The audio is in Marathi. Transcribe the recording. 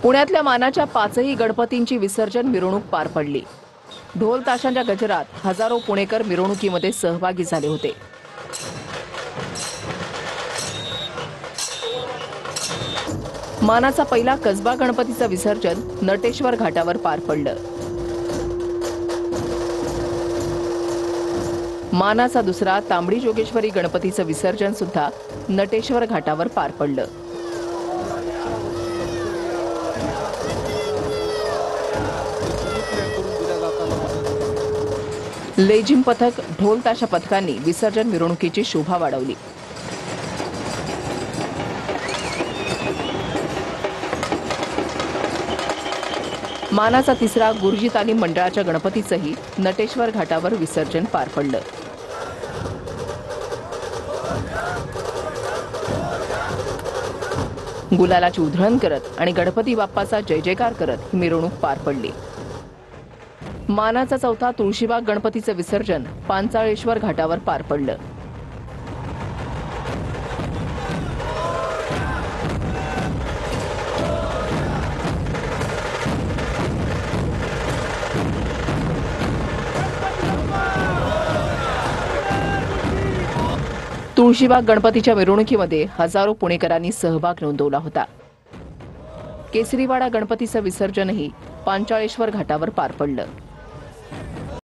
पुण्यातल्या मानाच्या पाचही गणपतींची विसर्जन मिरवणूक पार पडली। ढोल ताशांच्या गजरात हजारो पुणेकर मिरवणुकीमध्ये सहभागी झाले होते। मानाचा पहिला कसबा गणपतीचं विसर्जन नटेश्वर घाटावर पार पडलं। मानाचा दुसरा तांबडी जोगेश्वरी गणपतीचं विसर्जन सुद्धा नटेश्वर घाटावर पार पडलं। लेझिम पथक, ढोल ताशा पथकांनी विसर्जन मिरवणुकीची शोभा वाढवली। मानाचा तिसरा गुरुजी तालीम मंडळाच्या गणपतीचंही नटेश्वर घाटावर विसर्जन पार पडलं। गुलालाची उधळण करत आणि गणपती बाप्पाचा जय जयकार करत ही मिरवणूक पार पडली। मानाचा चौथा तुळशीबाग गणपतीचं विसर्जन पांचाळेश्वर घाटावर पार पडलं। तुळशीबाग गणपतीच्या मिरवणुकीमध्ये हजारो पुणेकरांनी सहभाग नोंदवला होता। केसरीवाडा गणपतीचं विसर्जनही पांचाळेश्वर घाटावर पार पडलं।